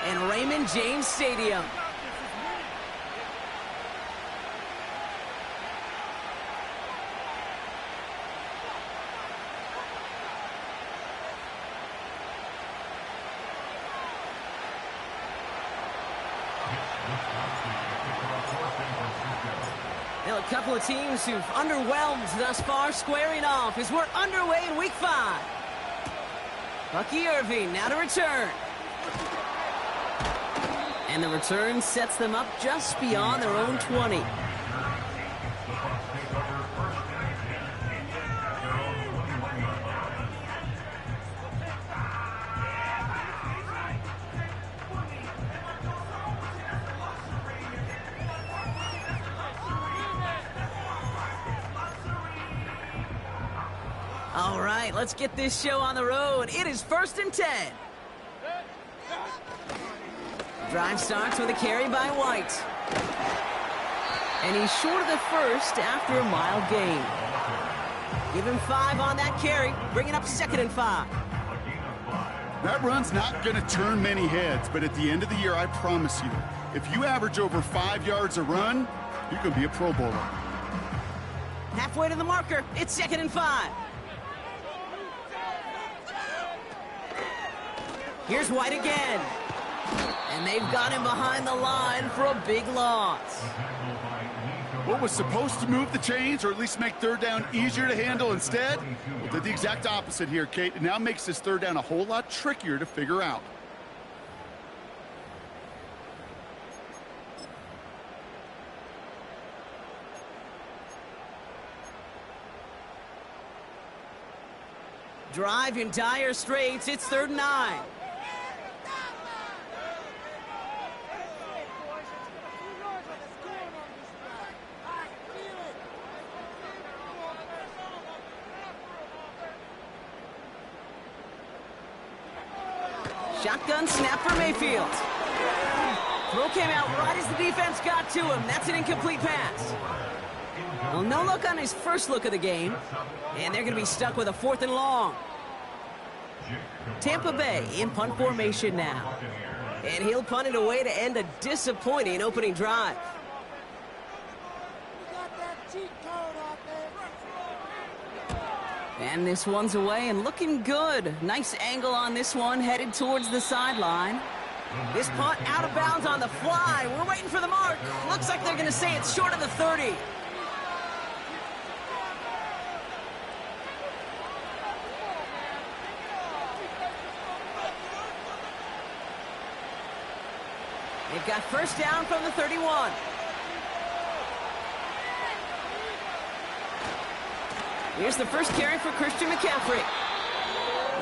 and Raymond James Stadium. Now, a couple of teams who've underwhelmed thus far squaring off as we're underway in Week 5. Bucky Irving now to return. And the return sets them up just beyond their own 20. All right, let's get this show on the road. It is 1st and 10. Drive starts with a carry by White. And he's short of the first after a mild gain. Give him 5 on that carry, bringing up 2nd and 5. That run's not going to turn many heads, but at the end of the year, I promise you, if you average over 5 yards a run, you can be a Pro Bowler. Halfway to the marker, it's 2nd and 5. Here's White again. And they've got him behind the line for a big loss. What was supposed to move the chains, or at least make 3rd down easier to handle instead, well, did the exact opposite here, Kate. It now makes this 3rd down a whole lot trickier to figure out. Drive in dire straits. It's 3rd and 9. Shotgun snap for Mayfield. Throw came out right as the defense got to him. That's an incomplete pass. Well, no look on his first look of the game. And they're going to be stuck with a 4th and long. Tampa Bay in punt formation now. And he'll punt it away to end a disappointing opening drive. And this one's away and looking good. Nice angle on this one, headed towards the sideline. This punt out of bounds on the fly. We're waiting for the mark. Looks like they're going to say it's short of the 30. They've got 1st down from the 31. Here's the first carry for Christian McCaffrey.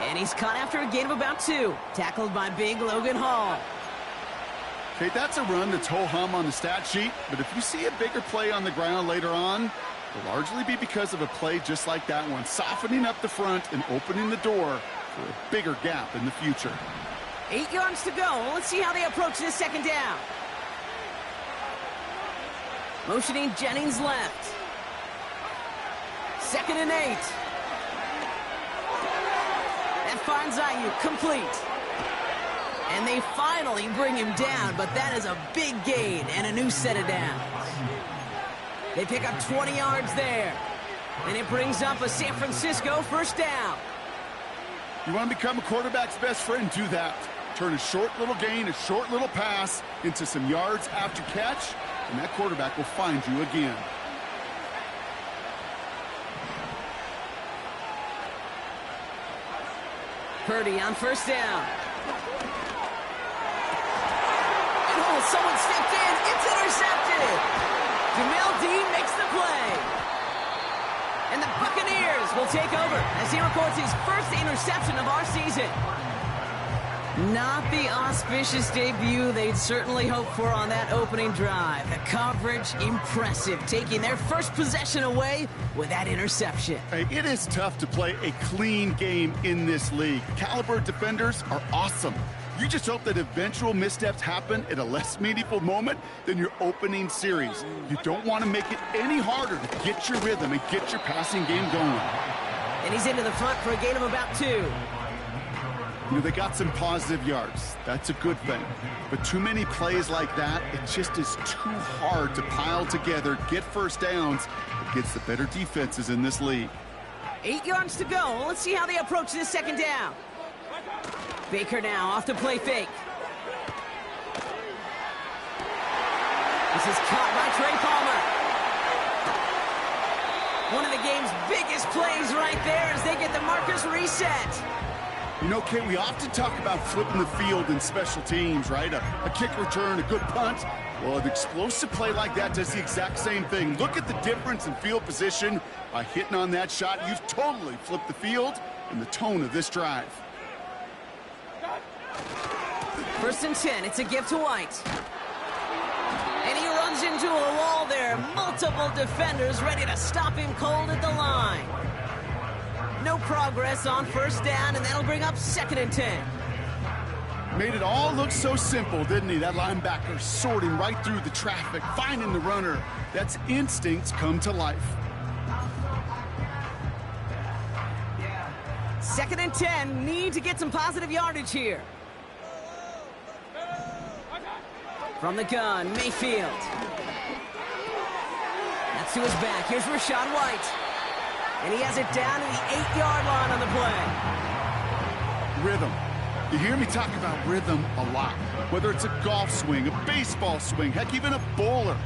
And he's caught after a gain of about 2. Tackled by big Logan Hall. Okay, that's a run that's ho-hum on the stat sheet, but if you see a bigger play on the ground later on, it'll largely be because of a play just like that one, softening up the front and opening the door for a bigger gap in the future. 8 yards to go. Let's see how they approach this 2nd down. Motioning Jennings left. 2nd and 8. That finds Ayuk complete. And they finally bring him down, but that is a big gain and a new set of downs. They pick up 20 yards there. And it brings up a San Francisco 1st down. You want to become a quarterback's best friend, do that. Turn a short little gain, a short little pass into some yards after catch, and that quarterback will find you again. Purdy on 1st down. Oh, someone stepped in. It's intercepted. Jamel Dean makes the play. And the Buccaneers will take over as he records his 1st interception of our season. Not the auspicious debut they'd certainly hoped for on that opening drive. The coverage, impressive, taking their first possession away with that interception. Hey, it is tough to play a clean game in this league. Caliber defenders are awesome. You just hope that eventual missteps happen at a less meaningful moment than your opening series. You don't want to make it any harder to get your rhythm and get your passing game going. And he's into the front for a gain of about 2. You know, they got some positive yards. That's a good thing. But too many plays like that, it just is too hard to pile together, get first downs against the better defenses in this league. 8 yards to go. Let's see how they approach this second down. Baker now off the play fake. This is caught by Trey Palmer. One of the game's biggest plays right there as they get the markers reset. You know, Kate, we often talk about flipping the field in special teams, right? A kick return, a good punt. Well, an explosive play like that does the exact same thing. Look at the difference in field position. By hitting on that shot, you've totally flipped the field and the tone of this drive. 1st and 10, it's a give to White. And he runs into a wall there. Multiple defenders ready to stop him cold at the line. No progress on 1st down, and that'll bring up 2nd and 10. Made it all look so simple, didn't he? That linebacker sorting right through the traffic, finding the runner. That's instincts come to life. 2nd and 10, need to get some positive yardage here. From the gun, Mayfield. That's to his back. Here's Rachaad White. And he has it down to the 8-yard line on the play. Rhythm. You hear me talk about rhythm a lot. Whether it's a golf swing, a baseball swing, heck, even a bowler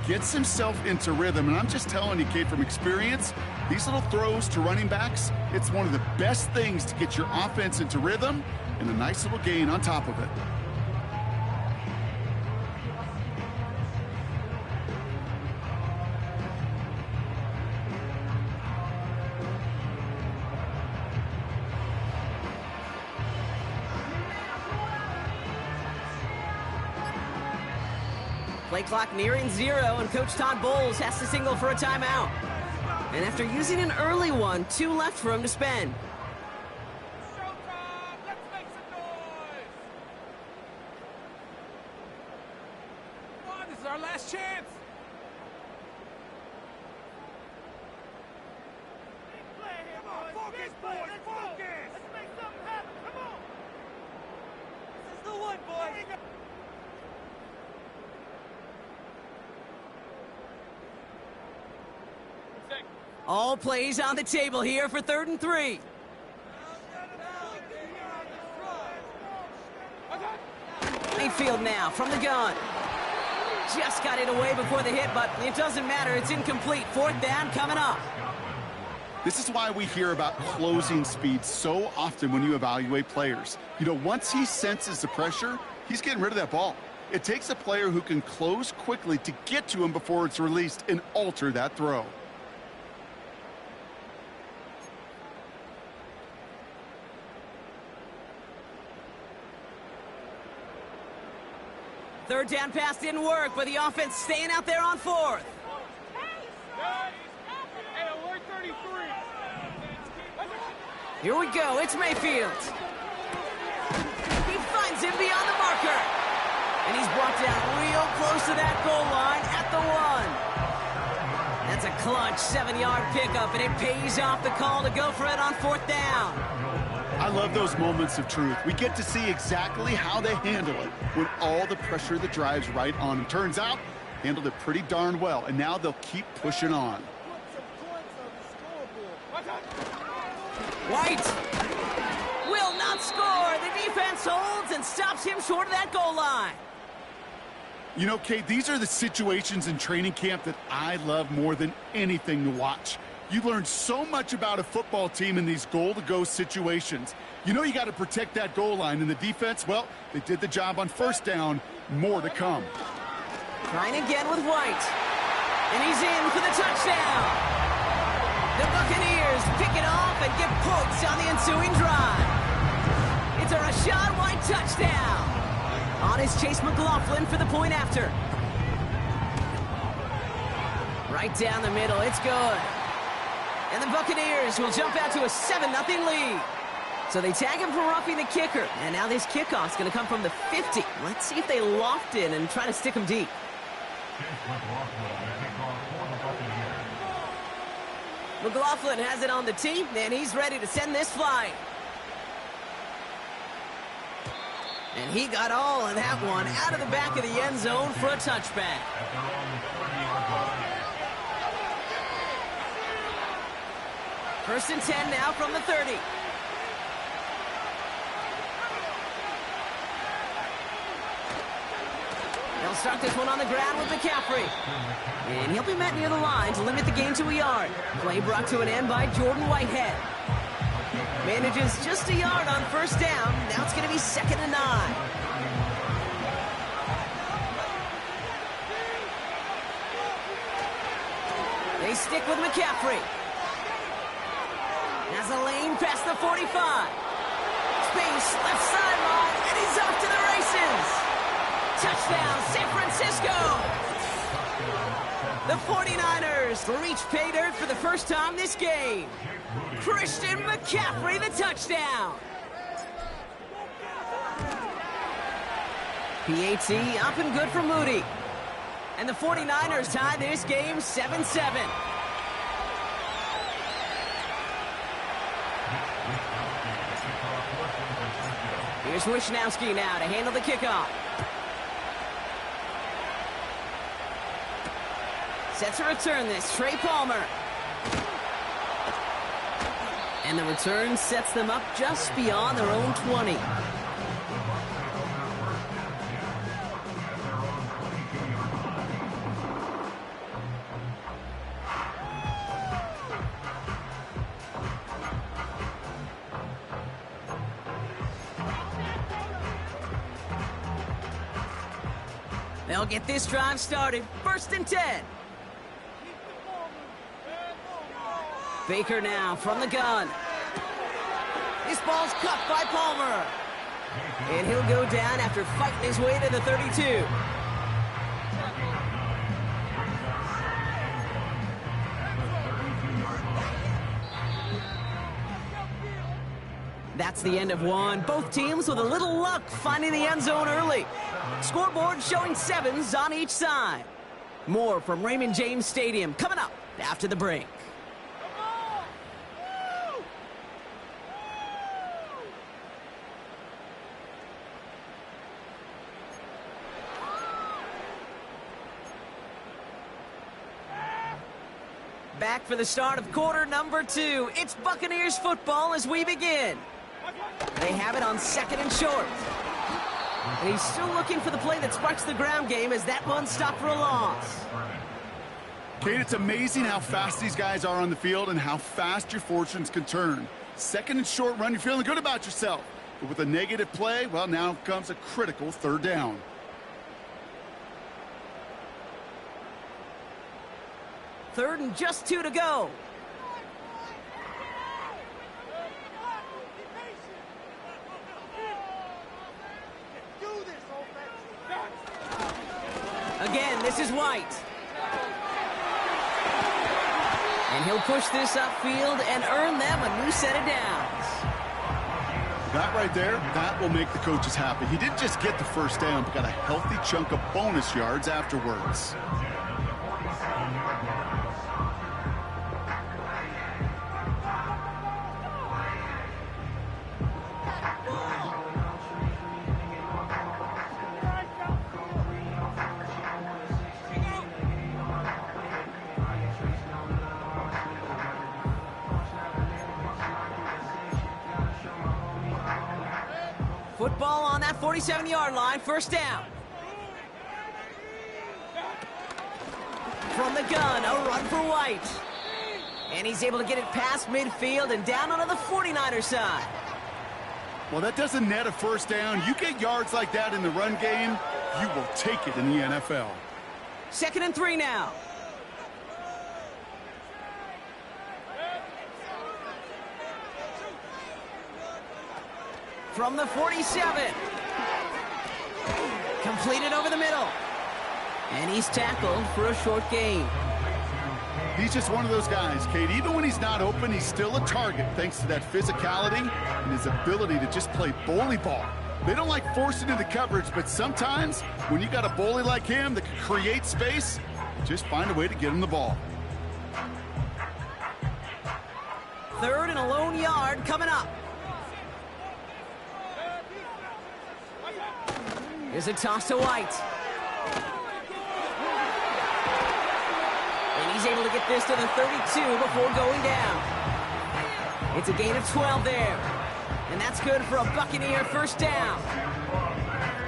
gets himself into rhythm. And I'm just telling you, Kate, from experience, these little throws to running backs, it's one of the best things to get your offense into rhythm and a nice little gain on top of it. Play clock nearing 0, and Coach Todd Bowles has to signal for a timeout. And after using an early one, 2 left for him to spend. Showtime! Let's make some noise! Come on, this is our last chance! Come on, focus, boys! Focus! Let's make something happen! Come on! This is the one, boys! All plays on the table here for 3rd and 3. Mayfield now from the gun. Just got it away before the hit, but it doesn't matter. It's incomplete. 4th down coming up. This is why we hear about closing speed so often when you evaluate players. You know, once he senses the pressure, he's getting rid of that ball. It takes a player who can close quickly to get to him before it's released and alter that throw. Third down pass didn't work, but the offense staying out there on 4th. Hey, alert 33. Here we go. It's Mayfield. He finds him beyond the marker. And he's brought down real close to that goal line at the 1. That's a clutch 7-yard pickup, and it pays off the call to go for it on 4th down. I love those moments of truth. We get to see exactly how they handle it when all the pressure that drives right on them. Turns out, handled it pretty darn well, and now they'll keep pushing on. White will not score. The defense holds and stops him short of that goal line. You know, Kate, these are the situations in training camp that I love more than anything to watch. You learn so much about a football team in these goal-to-go situations. You know you got to protect that goal line, and the defense, well, they did the job on 1st down. More to come. Trying again with White. And he's in for the touchdown. The Buccaneers pick it off and get points on the ensuing drive. It's a Rachaad White touchdown. On is Chase McLaughlin for the point after. Right down the middle, it's good. And the Buccaneers will jump out to a 7-0 lead. So they tag him for roughing the kicker. And now this kickoff's going to come from the 50. Let's see if they loft in and try to stick him deep. McLaughlin has it on the tee, and he's ready to send this flying. And he got all of that one out of the back of the end zone for a touchback. First and 10 now from the 30. They'll start this one on the ground with McCaffrey. And he'll be met near the line to limit the gain to a yard. Play brought to an end by Jordan Whitehead. Manages just a yard on first down. Now it's going to be 2nd and 9. They stick with McCaffrey. Has a lane past the 45. Space, left sideline, and he's off to the races. Touchdown, San Francisco. The 49ers reach pay dirt for the first time this game. Christian McCaffrey, the touchdown. PAT up and good for Moody. And the 49ers tie this game 7-7. Here's Wishnowski now to handle the kickoff. Sets to return this, Trey Palmer. And the return sets them up just beyond their own 20. They'll get this drive started. 1st and 10. Baker now from the gun. This ball's cut by Palmer. And he'll go down after fighting his way to the 32. That's the end of one. Both teams with a little luck finding the end zone early. Scoreboard showing 7s on each side. More from Raymond James Stadium coming up after the break. Back for the start of quarter number 2. It's Buccaneers football as we begin. They have it on 2nd and short. And he's still looking for the play that sparks the ground game as that one stopped for a loss. Kate, it's amazing how fast these guys are on the field and how fast your fortunes can turn. 2nd and short run, you're feeling good about yourself. But with a negative play, well, now comes a critical 3rd down. Third and just 2 to go. Again, this is White. And he'll push this upfield and earn them a new set of downs. That right there, that will make the coaches happy. He didn't just get the 1st down, but got a healthy chunk of bonus yards afterwards. Football on that 47-yard line, 1st down. From the gun, a run for White. And he's able to get it past midfield and down onto the 49er side. Well, that doesn't net a 1st down. You get yards like that in the run game, you will take it in the NFL. 2nd and 3 now. From the 47. Completed over the middle. And he's tackled for a short gain. He's just one of those guys, Kate. Even when he's not open, he's still a target thanks to that physicality and his ability to just play bully ball. They don't like forcing into coverage, but sometimes when you got a bully like him that can create space, just find a way to get him the ball. 3rd and a lone yard coming up. Here's a toss to White. And he's able to get this to the 32 before going down. It's a gain of 12 there. And that's good for a Buccaneer first down.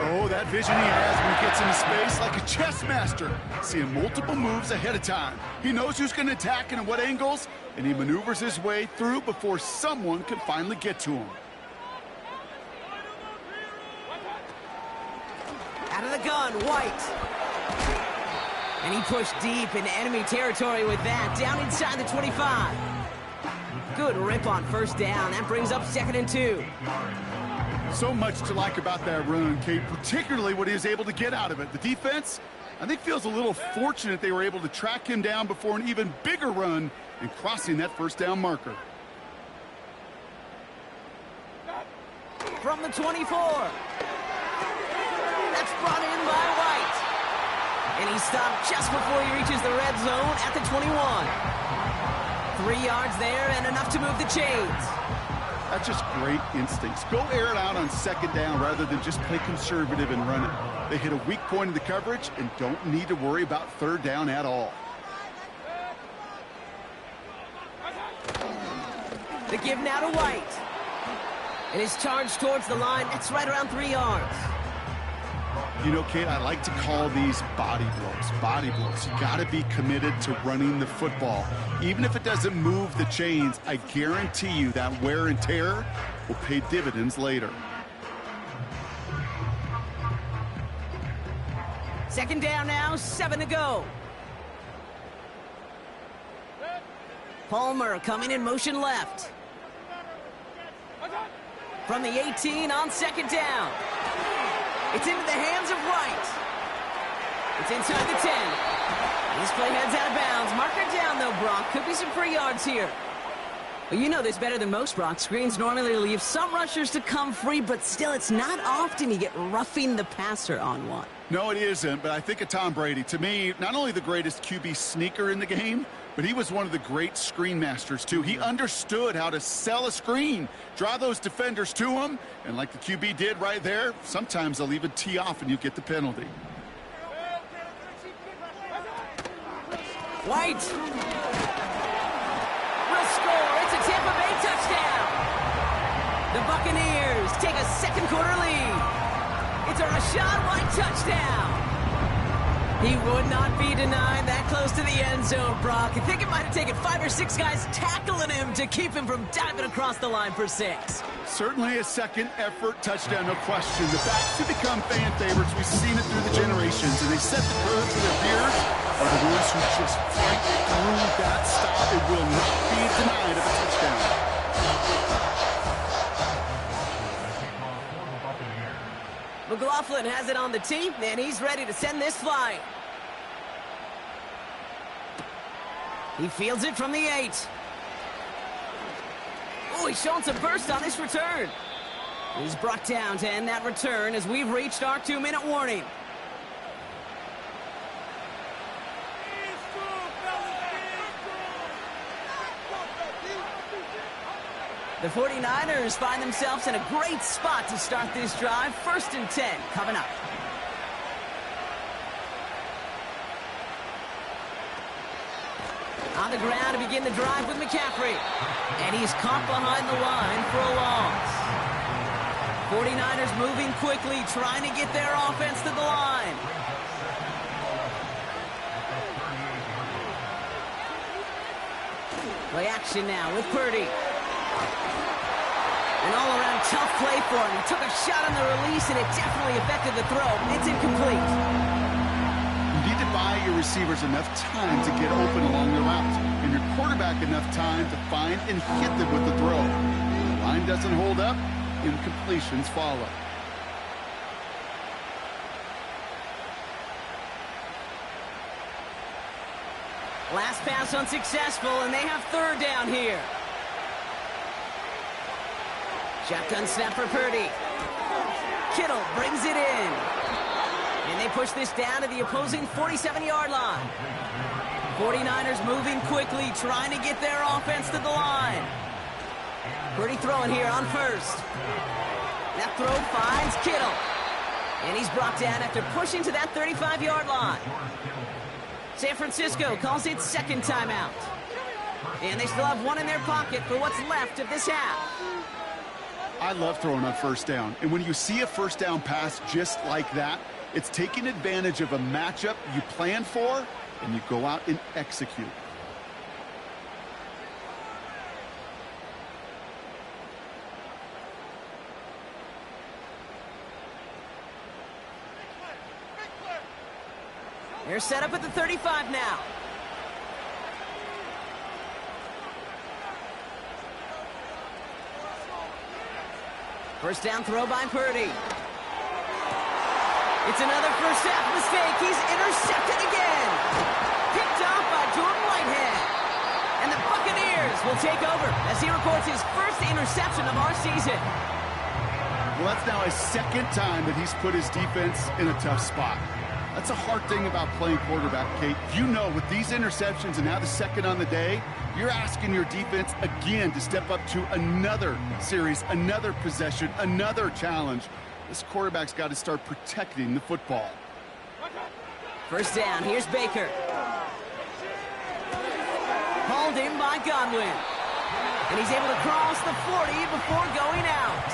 Oh, that vision he has when he gets into space like a chess master. Seeing multiple moves ahead of time. He knows who's going to attack and at what angles, and he maneuvers his way through before someone can finally get to him. Out of the gun, White. And he pushed deep into enemy territory with that, down inside the 25. Good rip on first down. That brings up 2nd and 2. So much to like about that run, Kate, particularly what he was able to get out of it. The defense, I think, feels a little fortunate they were able to track him down before an even bigger run and crossing that first down marker. From the 24. That's brought in by White. And he stopped just before he reaches the red zone at the 21. 3 yards there and enough to move the chains. That's just great instincts. Go air it out on 2nd down rather than just play conservative and run it. They hit a weak point in the coverage and don't need to worry about 3rd down at all. The give now to White. And his charge towards the line, that's right around 3 yards. You know, Kate, I like to call these body blows. Body blows. You got to be committed to running the football. Even if it doesn't move the chains, I guarantee you that wear and tear will pay dividends later. 2nd down now, 7 to go. Palmer coming in motion left. From the 18 on 2nd down. It's into the hands of White. It's inside the 10. This play heads out of bounds. Marker down, though, Brock. Could be some free yards here. Well, you know this better than most, Brock. Screens normally leave some rushers to come free, but still, it's not often you get roughing the passer on one. No, it isn't, but I think of Tom Brady. To me, not only the greatest QB sneaker in the game, but he was one of the great screen masters, too. He understood how to sell a screen, draw those defenders to him, and like the QB did right there, sometimes they'll even tee off and you get the penalty. White will score. It's a Tampa Bay touchdown. The Buccaneers take a 2nd quarter lead. It's a Rachaad White touchdown. He would not be denied that close to the end zone, Brock. I think it might have taken 5 or 6 guys tackling him to keep him from diving across the line for 6. Certainly a second effort touchdown, no question. The backs who become fan favorites, we've seen it through the generations, and they set the tone for their peers are the ones who just fight through that stop and will not be denied of a touchdown. McLaughlin has it on the tee, and he's ready to send this flying. He fields it from the 8. Oh, he's showing some burst on this return. He's brought down to end that return as we've reached our 2-minute warning. The 49ers find themselves in a great spot to start this drive. 1st and 10 coming up. On the ground to begin the drive with McCaffrey. And he's caught behind the line for a loss. 49ers moving quickly, trying to get their offense to the line. Play action now with Purdy. An all-around tough play for him. He took a shot on the release, and it definitely affected the throw. It's incomplete. You need to buy your receivers enough time to get open along the route, and your quarterback enough time to find and hit them with the throw. When the line doesn't hold up, incompletions follow. Last pass unsuccessful, and they have 3rd down here. Shotgun snap for Purdy. Kittle brings it in. And they push this down to the opposing 47-yard line. 49ers moving quickly, trying to get their offense to the line. Purdy throwing here on 1st. That throw finds Kittle. And he's brought down after pushing to that 35-yard line. San Francisco calls it second timeout. And they still have one in their pocket for what's left of this half. I love throwing on first down. And when you see a first down pass just like that, it's taking advantage of a matchup you plan for, and you go out and execute. They're set up at the 35 now. First down throw by Purdy. It's another first half mistake. He's intercepted again. Picked off by Jordan Whitehead. And the Buccaneers will take over as he records his first interception of our season. Well, that's now his second time that he's put his defense in a tough spot. That's a hard thing about playing quarterback, Kate. You know, with these interceptions and now the second on the day, you're asking your defense again to step up to another series, another possession, another challenge. This quarterback's got to start protecting the football. First down, here's Baker. Hauled in by Godwin. And he's able to cross the 40 before going out.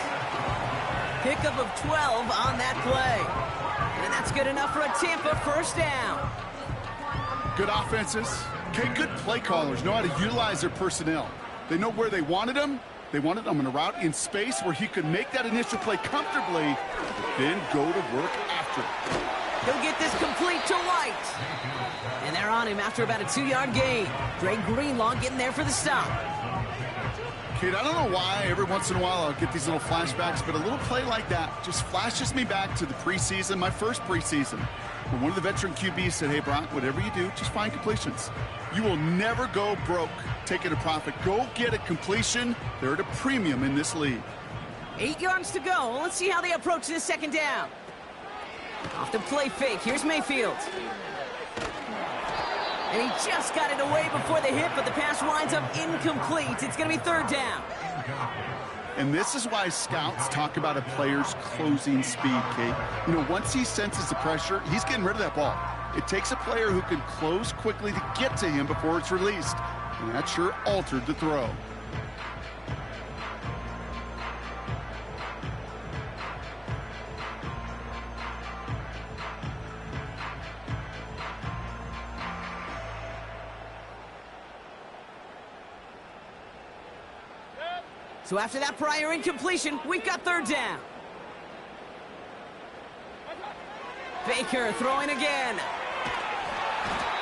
Pickup of 12 on that play. And that's good enough for a Tampa first down. Good offenses. Okay, good play callers know how to utilize their personnel. They know where they wanted them. They wanted him in a route in space where he could make that initial play comfortably, but then go to work after it. He'll get this complete to White. And they're on him after about a 2-yard gain. Dre Greenlaw getting there for the stop. Kid, I don't know why every once in a while I'll get these little flashbacks, but a little play like that just flashes me back to the preseason, my first preseason, where one of the veteran QBs said, hey, Brock, whatever you do, just find completions. You will never go broke taking a profit. Go get a completion. They're at a premium in this league. 8 yards to go. Let's see how they approach this second down. Off the play fake. Here's Mayfield. And he just got it away before the hit, but the pass winds up incomplete. It's going to be third down. And this is why scouts talk about a player's closing speed, Kate. You know, once he senses the pressure, he's getting rid of that ball. It takes a player who can close quickly to get to him before it's released. And that sure altered the throw. So after that prior incompletion, we've got third down. Baker throwing again.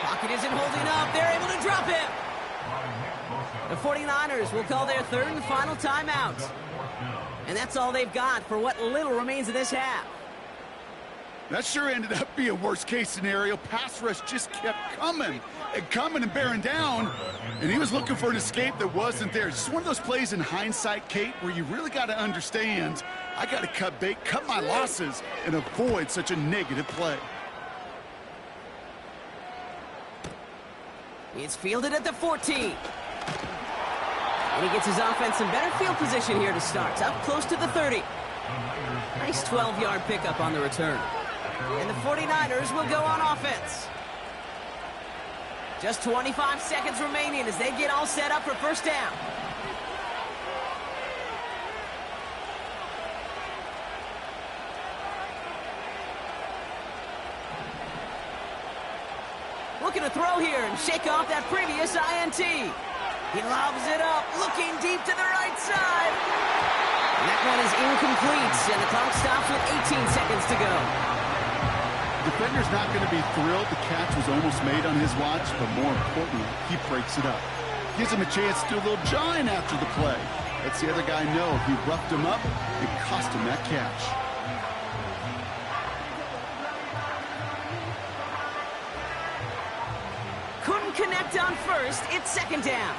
Pocket isn't holding up. They're able to drop him. The 49ers will call their third and final timeout. And that's all they've got for what little remains of this half. That sure ended up being a worst-case scenario. Pass rush just kept coming and coming and bearing down, and he was looking for an escape that wasn't there. Just one of those plays in hindsight, Kate, where you really got to understand, I got to cut bait, cut my losses, and avoid such a negative play. It's fielded at the 14. And he gets his offense in better field position here to start. Up close to the 30. Nice 12-yard pickup on the return. And the 49ers will go on offense. Just 25 seconds remaining as they get all set up for first down. Looking to throw here and shake off that previous INT. He lobs it up, looking deep to the right side. And that one is incomplete, and the clock stops with 18 seconds to go. Defender's not going to be thrilled the catch was almost made on his watch, but more importantly, he breaks it up. Gives him a chance to do a little jawing after the play. Lets the other guy know he roughed him up and cost him that catch. Couldn't connect on first. It's second down.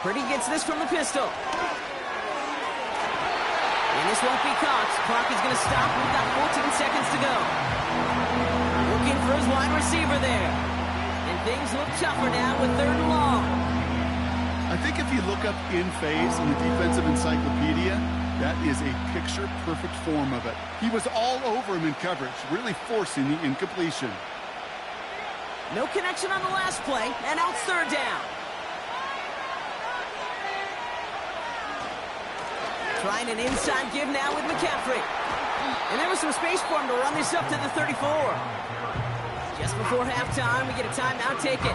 Purdy gets this from the pistol. And this won't be caught. Clock is going to stop. We've got 14 seconds to go. Looking for his wide receiver there. And things look tougher now with third and long. I I think if you look up in phase in the defensive encyclopedia, that is a picture-perfect form of it. He was all over him in coverage, really forcing the incompletion. No connection on the last play, and now it's third down. Trying an inside give now with McCaffrey. And there was some space for him to run this up to the 34. Just before halftime, we get a timeout taken.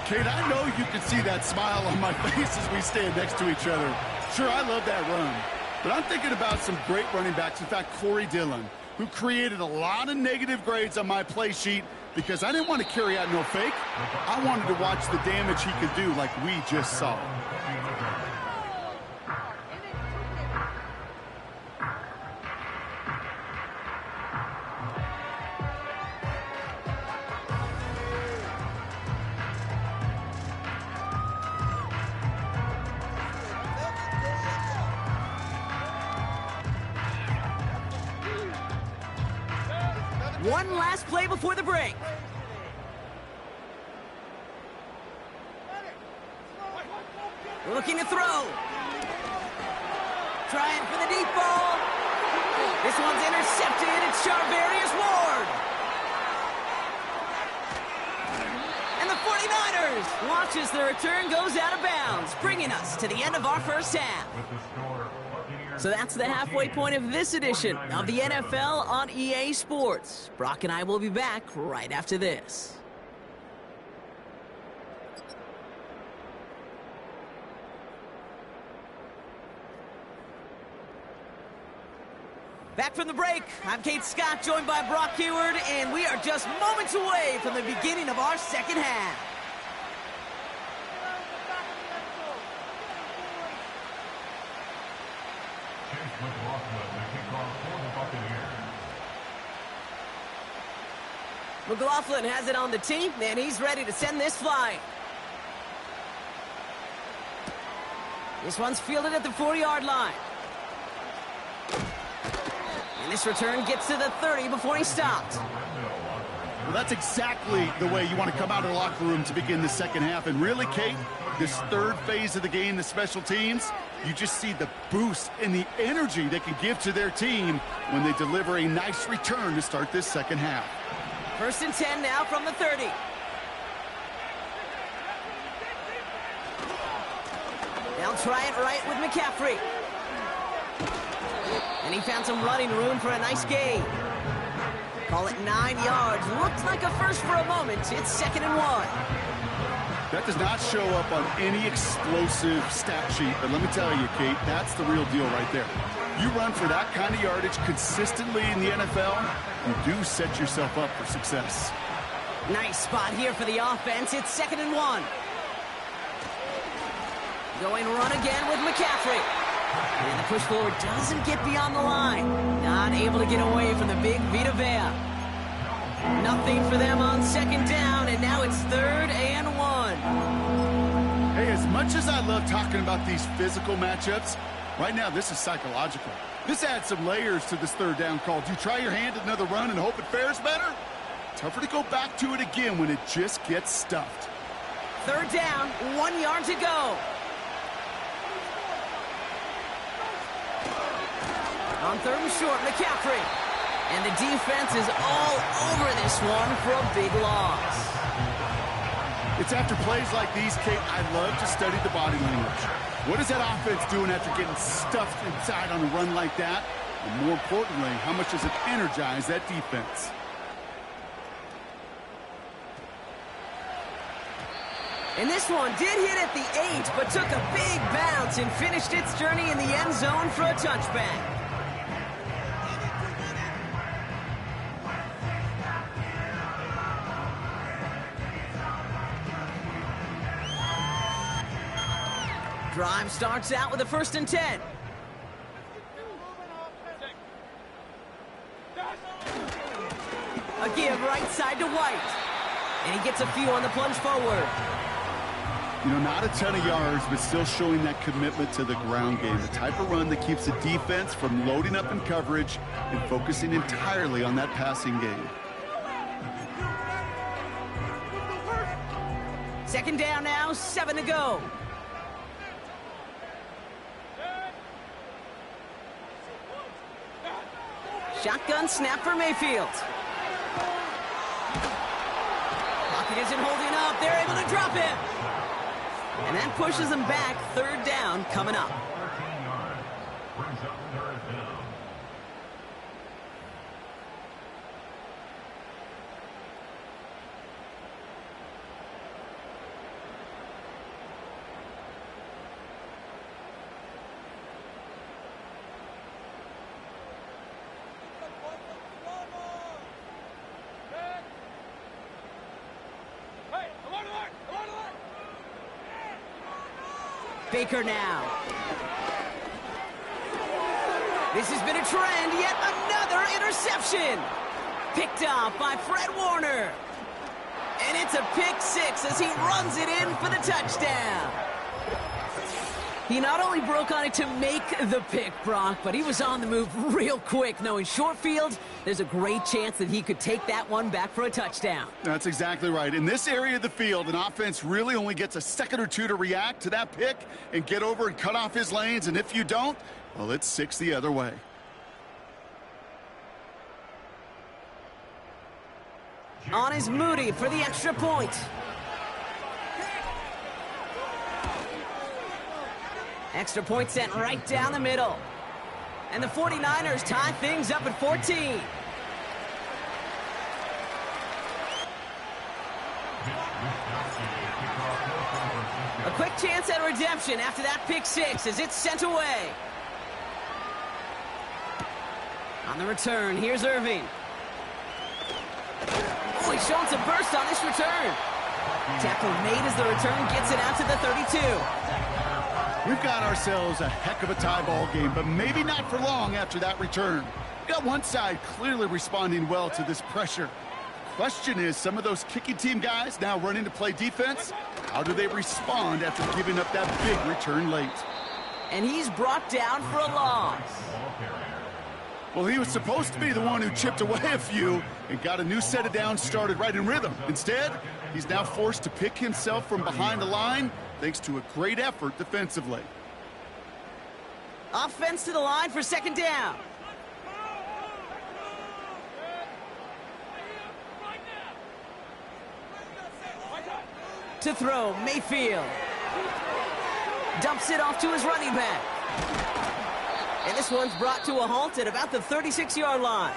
Kate, I know you can see that smile on my face as we stand next to each other. Sure, I love that run. But I'm thinking about some great running backs. In fact, Corey Dillon, who created a lot of negative grades on my play sheet because I didn't want to carry out no fake. I wanted to watch the damage he could do like we just saw. One last play before the break. Looking to throw. Trying for the deep ball. This one's intercepted. It's Charvarius Ward. And the 49ers launches the return, goes out of bounds, bringing us to the end of our first half. So that's the halfway point of this edition of the NFL on EA Sports. Brock and I will be back right after this. Back from the break, I'm Kate Scott, joined by Brock Huard, and we are just moments away from the beginning of our second half. McLaughlin has it on the tee, and he's ready to send this flying. This one's fielded at the 40-yard line. And this return gets to the 30 before he stopped. Well, that's exactly the way you want to come out of the locker room to begin the second half. And really, Kate, this third phase of the game, the special teams, you just see the boost and the energy they can give to their team when they deliver a nice return to start this second half. First and 10 now from the 30. They'll try it right with McCaffrey. And he found some running room for a nice gain. Call it 9 yards. Looked like a first for a moment. It's 2nd and 1. That does not show up on any explosive stat sheet, but let me tell you, Kate, that's the real deal right there. You run for that kind of yardage consistently in the NFL, you do set yourself up for success. Nice spot here for the offense. It's 2nd and 1. Going run again with McCaffrey. And the push forward doesn't get beyond the line. Not able to get away from the big Vita Vea. Nothing for them on 2nd down, and now it's 3rd and 1. Hey, as much as I love talking about these physical matchups, right now this is psychological. This adds some layers to this 3rd down call. Do you try your hand at another run and hope it fares better? Tougher to go back to it again when it just gets stuffed. 3rd down, 1 yard to go. On 3rd and short, McCaffrey. And the defense is all over this one for a big loss. It's after plays like these, Kate, I love to study the body language. What is that offense doing after getting stuffed inside on a run like that? And more importantly, how much does it energize that defense? And this one did hit at the 8, but took a big bounce and finished its journey in the end zone for a touchback. Drive starts out with a 1st and 10. A give right side to White. And he gets a few on the plunge forward. You know, not a ton of yards, but still showing that commitment to the ground game. The type of run that keeps the defense from loading up in coverage and focusing entirely on that passing game. 2nd down now, 7 to go. Shotgun snap for Mayfield. Pocket isn't holding up. They're able to drop him. And that pushes them back. Third down coming up. Baker now. This has been a trend, yet another interception. Picked off by Fred Warner. And it's a pick six as he runs it in for the touchdown. He not only broke on it to make the pick, Brock, but he was on the move real quick, knowing short field, there's a great chance that he could take that one back for a touchdown. That's exactly right. In this area of the field, an offense really only gets a second or two to react to that pick and get over and cut off his lanes, and if you don't, well, it's 6 the other way. On is Moody for the extra point. Extra point sent right down the middle. And the 49ers tie things up at 14. A quick chance at redemption after that pick six as it's sent away. On the return, here's Irving. Oh, he's showing some burst on this return. Tackle made as the return gets it out to the 32. We've got ourselves a heck of a tie ball game, but maybe not for long after that return. We've got one side clearly responding well to this pressure. Question is, some of those kicking team guys now running to play defense, how do they respond after giving up that big return late? And he's brought down for a loss. Well, he was supposed to be the one who chipped away a few and got a new set of downs started right in rhythm. Instead, he's now forced to pick himself from behind the line thanks to a great effort defensively. Offense to the line for second down. To throw, Mayfield. Dumps it off to his running back. And this one's brought to a halt at about the 36-yard line.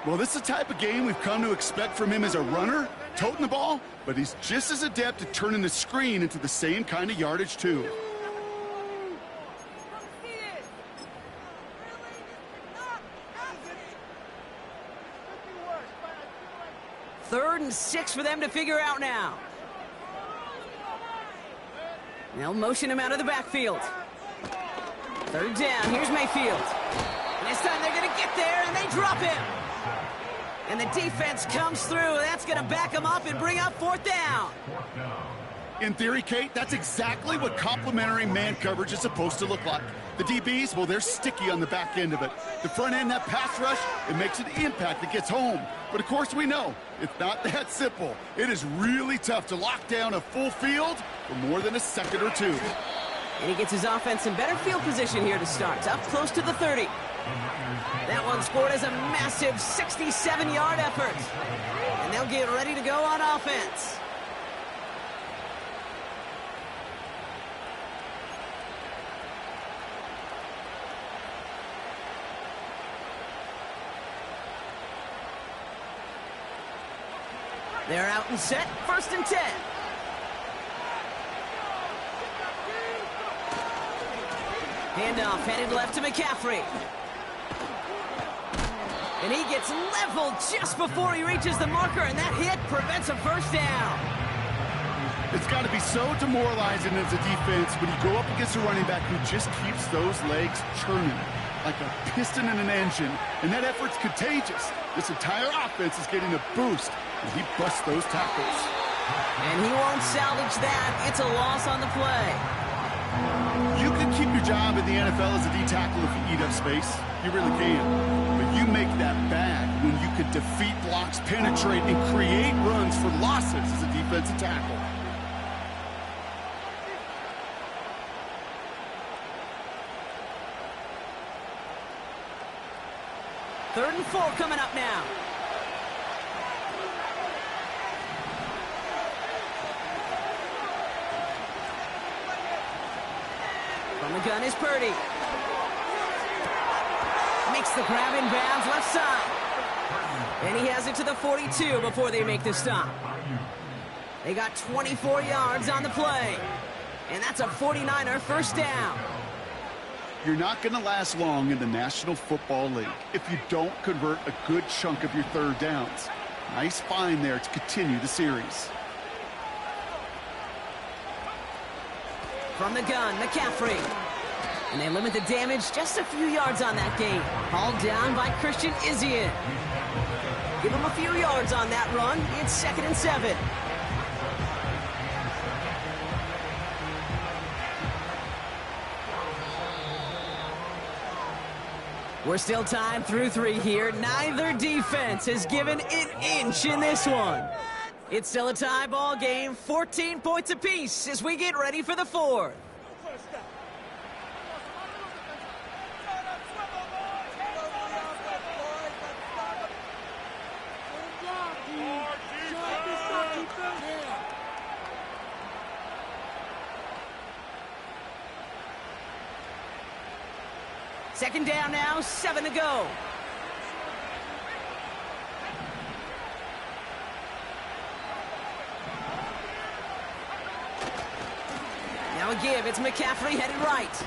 Well, this is the type of game we've come to expect from him as a runner, toting the ball, but he's just as adept at turning the screen into the same kind of yardage, too. Third and 6 for them to figure out now. They'll motion him out of the backfield. Third down, here's Mayfield. And this time they're going to get there, and they drop him. And the defense comes through. That's going to back him up and bring up fourth down. In theory, Kate, that's exactly what complementary man coverage is supposed to look like. The DBs, well, they're sticky on the back end of it. The front end, that pass rush, it makes an impact that gets home. But of course we know, it's not that simple. It is really tough to lock down a full field for more than a second or two. And he gets his offense in better field position here to start, up close to the 30. That one scored as a massive 67-yard effort. And they'll get ready to go on offense. They're out and set, first and 10. Handoff headed left to McCaffrey. And he gets leveled just before he reaches the marker, and that hit prevents a first down. It's got to be so demoralizing as a defense when you go up against a running back who just keeps those legs churning like a piston in an engine, and that effort's contagious. This entire offense is getting a boost, and he busts those tackles. And he won't salvage that. It's a loss on the play. You can keep your job in the NFL as a D-tackle if you eat up space. You really can. But you make that bad when you could defeat blocks, penetrate, and create runs for losses as a defensive tackle. 3rd and 4 coming up now. From the gun is Purdy. Makes the grab in bounds left side. And he has it to the 42 before they make the stop. They got 24 yards on the play. And that's a 49er first down. You're not going to last long in the National Football League if you don't convert a good chunk of your 3rd downs. Nice find there to continue the series. From the gun, McCaffrey. And they limit the damage just a few yards on that gain. Hauled down by Christian Izien. Give him a few yards on that run. It's 2nd and 7. We're still tied through 3 here. Neither defense has given an inch in this one. It's still a tie ball game, 14 points apiece as we get ready for the 4th. Second down now, 7 to go. Now a give, it's McCaffrey headed right.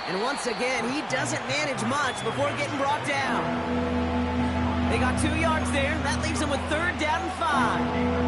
And once again, he doesn't manage much before getting brought down. They got 2 yards there. That leaves them with 3rd down and 5.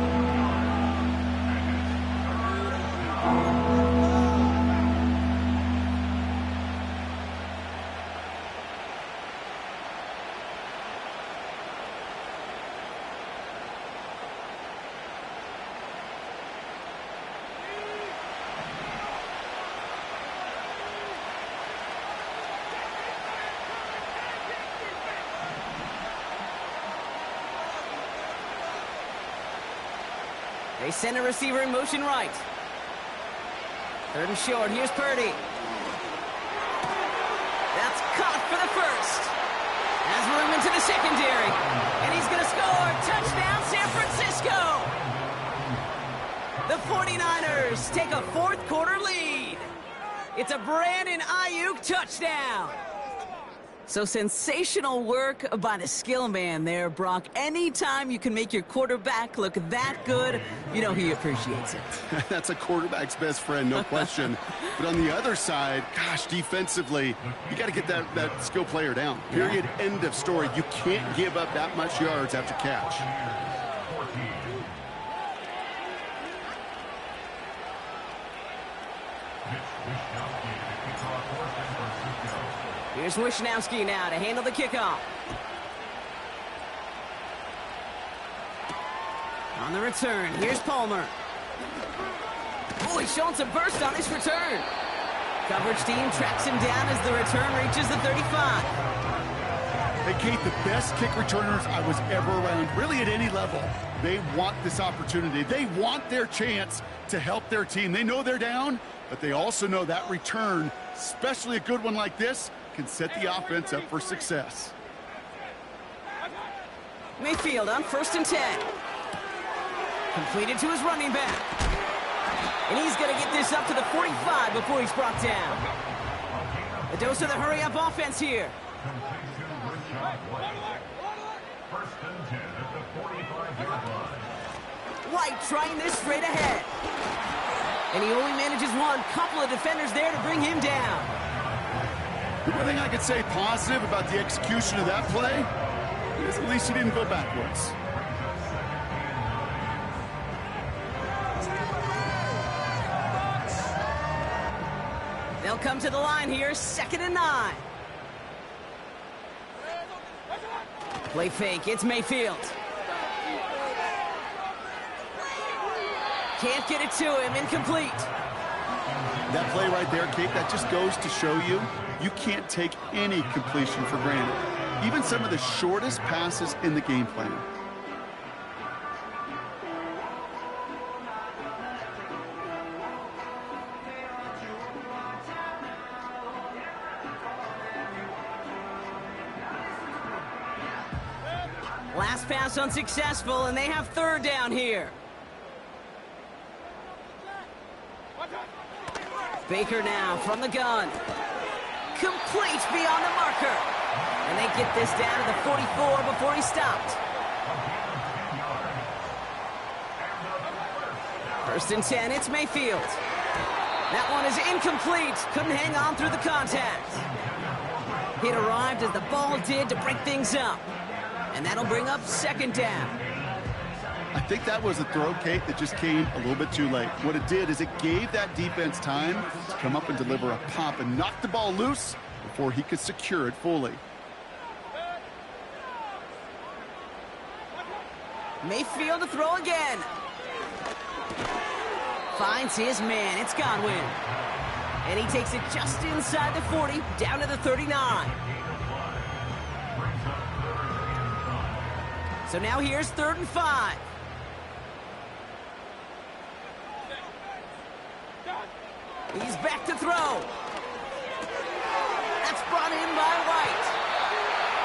They send a receiver in motion right. 3rd and short. Here's Purdy. That's caught for the first. Has room into the secondary. And he's going to score. Touchdown, San Francisco. The 49ers take a 4th quarter lead. It's a Brandon Ayuk touchdown. So sensational work by the skill man there, Brock. Anytime you can make your quarterback look that good, you know he appreciates it. That's a quarterback's best friend, no question. But on the other side, gosh, defensively, you got to get that skill player down. Period, end of story. You can't give up that much yards after catch. Here's Wishnowski now to handle the kickoff. On the return, here's Palmer. Oh, he's showing some burst on his return. Coverage team tracks him down as the return reaches the 35. Hey, Kate, the best kick returners I was ever around, really at any level, they want this opportunity. They want their chance to help their team. They know they're down, but they also know that return, especially a good one like this, can set the offense up for success. Mayfield on 1st and 10. Completed to his running back. And he's going to get this up to the 45 before he's brought down. A dose of the hurry-up offense here. White trying this straight ahead. And he only manages one. Couple of defenders there to bring him down. The one thing I could say positive about the execution of that play is at least he didn't go backwards. They'll come to the line here, 2nd and 9. Play fake, it's Mayfield. Can't get it to him, incomplete. That play right there, Kate, that just goes to show you, you can't take any completion for granted. Even some of the shortest passes in the game plan. Last pass unsuccessful, and they have third down here. Baker now from the gun. Complete beyond the marker. And they get this down to the 44 before he stopped. First and 10, it's Mayfield. That one is incomplete. Couldn't hang on through the contact. It arrived as the ball did to break things up. And that'll bring up second down. I think that was a throw, Kate, that just came a little bit too late. What it did is it gave that defense time to come up and deliver a pop and knock the ball loose before he could secure it fully. Mayfield to throw again. Finds his man. It's Godwin. And he takes it just inside the 40, down to the 39. So now here's 3rd and 5. He's back to throw. That's brought in by White.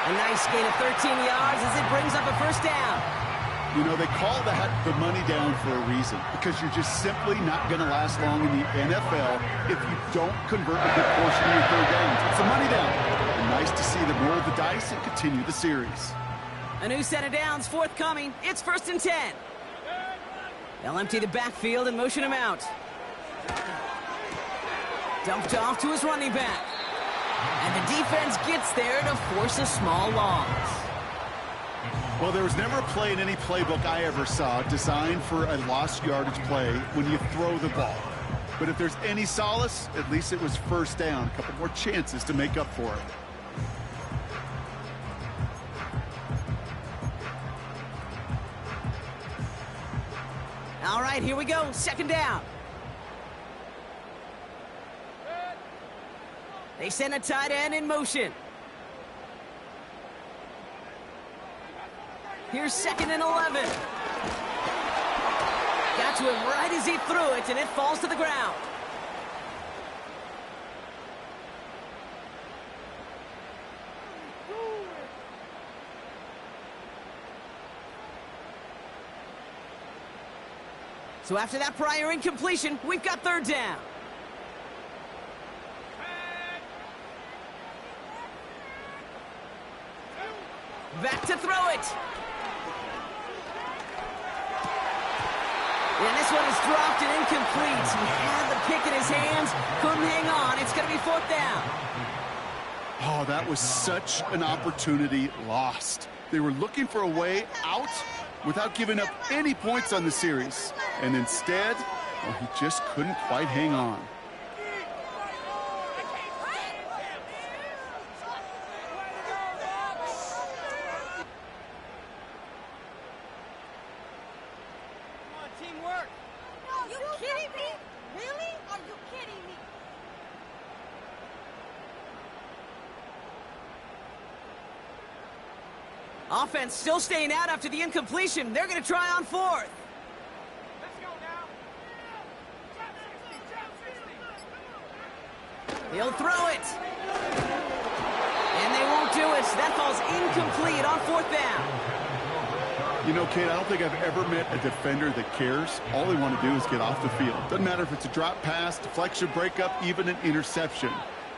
A nice gain of 13 yards as it brings up a first down. You know, they call that the money down for a reason, because you're just simply not going to last long in the NFL if you don't convert a good portion of your third downs. It's a money down. And nice to see them roll the dice and continue the series. A new set of downs forthcoming. It's 1st and 10. They'll empty the backfield and motion him out. Dumped off to his running back. And the defense gets there to force a small loss. Well, there was never a play in any playbook I ever saw designed for a lost yardage play when you throw the ball. But if there's any solace, at least it was first down. A couple more chances to make up for it. All right, here we go. 2nd down. They send a tight end in motion. Here's 2nd and 11. Got to him right as he threw it, and it falls to the ground. So after that prior incompletion, we've got 3rd down. Back to throw it. And this one is dropped and incomplete. He had the pick in his hands, couldn't hang on. It's going to be 4th down. Oh, that was such an opportunity lost. They were looking for a way out without giving up any points on the series. And instead, well, he just couldn't quite hang on. Teamwork. Are you kidding me? Really? Are you kidding me? Offense still staying out after the incompletion. They're going to try on 4th. Let's go now. He'll throw it. And they won't do it. That falls incomplete on 4th down. You know, Kate, I don't think I've ever met a defender that cares. All they want to do is get off the field. Doesn't matter if it's a drop pass, deflection, breakup, even an interception.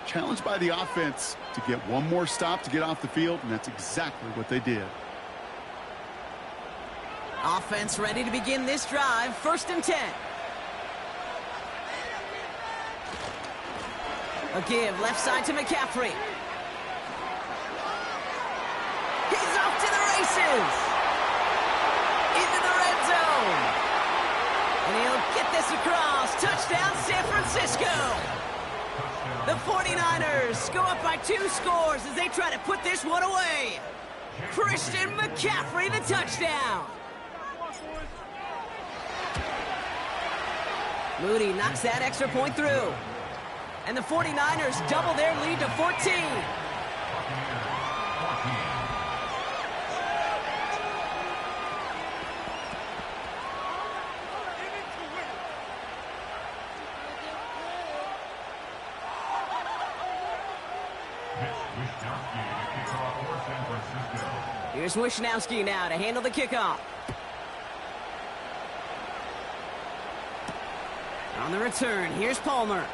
Challenged by the offense to get one more stop to get off the field, and that's exactly what they did. Offense ready to begin this drive. 1st and 10. A give left side to McCaffrey. He's off to the races. Into the red zone. And he'll get this across. Touchdown, San Francisco. The 49ers go up by 2 scores as they try to put this one away. Christian McCaffrey, the touchdown. Moody knocks that extra point through. And the 49ers double their lead to 14. Here's Wishnowski now to handle the kickoff. On the return, here's Palmer.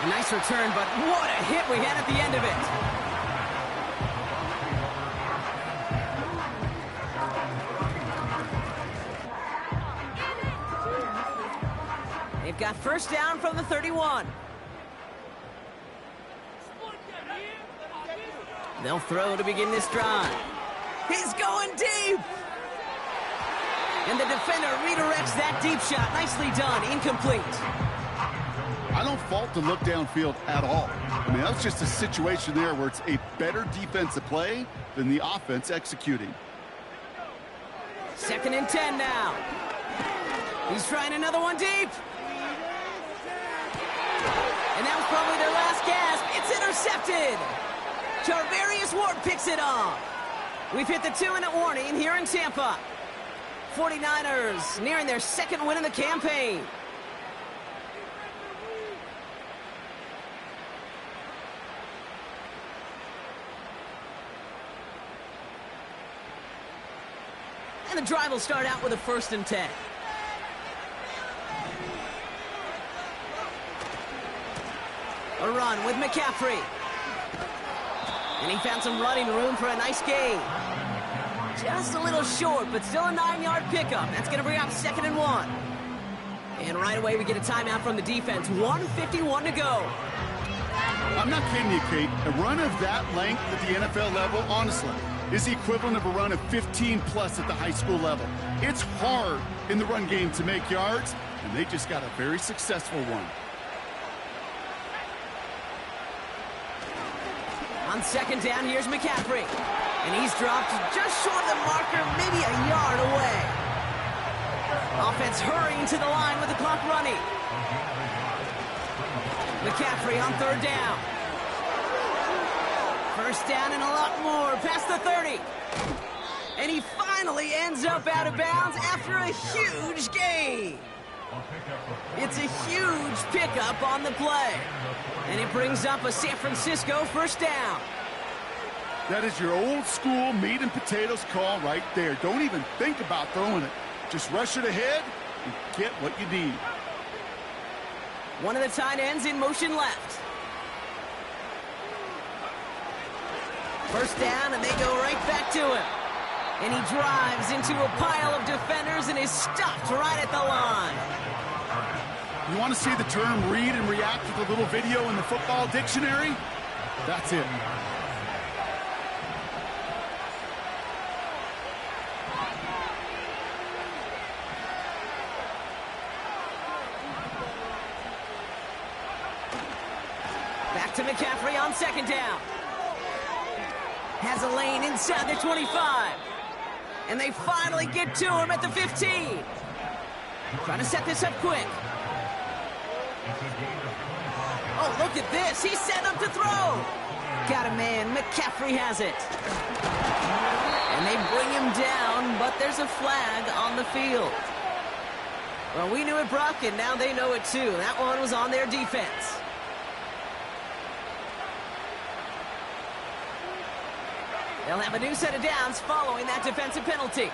A nice return, but what a hit we had at the end of it. They've got first down from the 31. They'll throw to begin this drive. He's going deep! And the defender redirects that deep shot. Nicely done. Incomplete. I don't fault the look downfield at all. I mean, that's just a situation there where it's a better defensive play than the offense executing. 2nd and 10 now. He's trying another one deep. And that was probably their last gasp. It's intercepted. Charvarius Ward picks it off. We've hit the 2-minute warning here in Tampa. 49ers nearing their 2nd win in the campaign. And the drive will start out with a 1st and 10. A run with McCaffrey. And he found some running room for a nice gain. Just a little short, but still a 9-yard pickup. That's going to bring up 2nd and 1. And right away, we get a timeout from the defense. 1:51 to go. I'm not kidding you, Kate. A run of that length at the NFL level, honestly, is the equivalent of a run of 15-plus at the high school level. It's hard in the run game to make yards, and they just got a very successful one. On 2nd down, here's McCaffrey. And he's dropped just short of the marker, maybe a yard away. Offense hurrying to the line with the clock running. McCaffrey on 3rd down. 1st down and a lot more past the 30. And he finally ends up out of bounds after a huge gain. It's a huge pickup on the play. And it brings up a San Francisco 1st down. That is your old school meat and potatoes call right there. Don't even think about throwing it. Just rush it ahead and get what you need. One of the tight ends in motion left. 1st down, and they go right back to him. And he drives into a pile of defenders and is stopped right at the line. You want to see the term read and react with a little video in the football dictionary? That's it. Back to McCaffrey on 2nd down. Has a lane inside the 25. And they finally get to him at the 15. Trying to set this up quick. Oh, look at this. He's set up to throw. Got a man. McCaffrey has it. And they bring him down, but there's a flag on the field. Well, we knew it, Brock, and now they know it too. That one was on their defense. They'll have a new set of downs following that defensive penalty.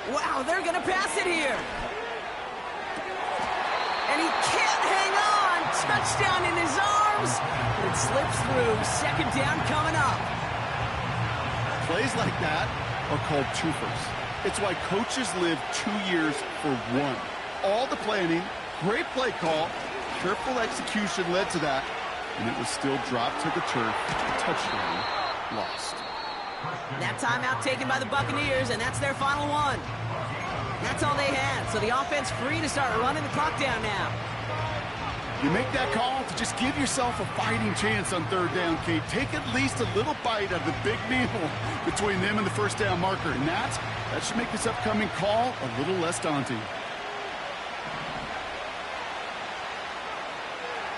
Wow, they're going to pass it here. And he can't hang on. Touchdown in his arms. But it slips through. 2nd down coming up. Plays like that are called twofers. It's why coaches live 2 years for one. All the planning, great play call, careful execution led to that. And it was still dropped to the turf. Touchdown lost. That timeout taken by the Buccaneers, and that's their final one. That's all they had, so the offense free to start running the clock down now. You make that call to just give yourself a fighting chance on 3rd down, Kate. Take at least a little bite of the big meal between them and the 1st down marker, and that should make this upcoming call a little less daunting.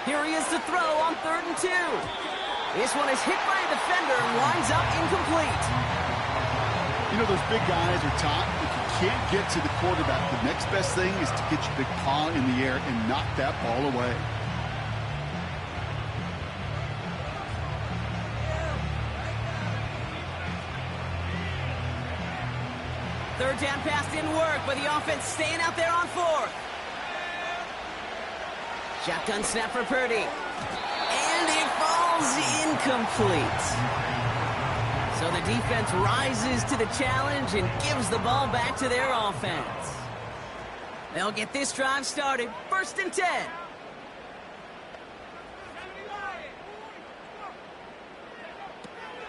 Here he is to throw on 3rd and 2. This one is hit by a defender and winds up incomplete. You know, those big guys are taught if you can't get to the quarterback, the next best thing is to get your big paw in the air and knock that ball away. Third down pass didn't work, but the offense staying out there on fourth. Shotgun snap for Purdy. And it falls incomplete. So the defense rises to the challenge and gives the ball back to their offense. They'll get this drive started. 1st and 10.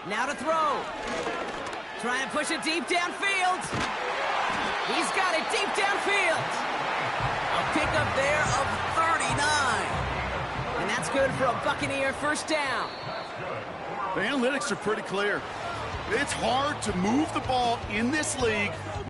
Now to throw. Try and push it deep downfield. He's got it deep downfield. A pickup there of 39. And that's good for a Buccaneer first down. The analytics are pretty clear. It's hard to move the ball in this league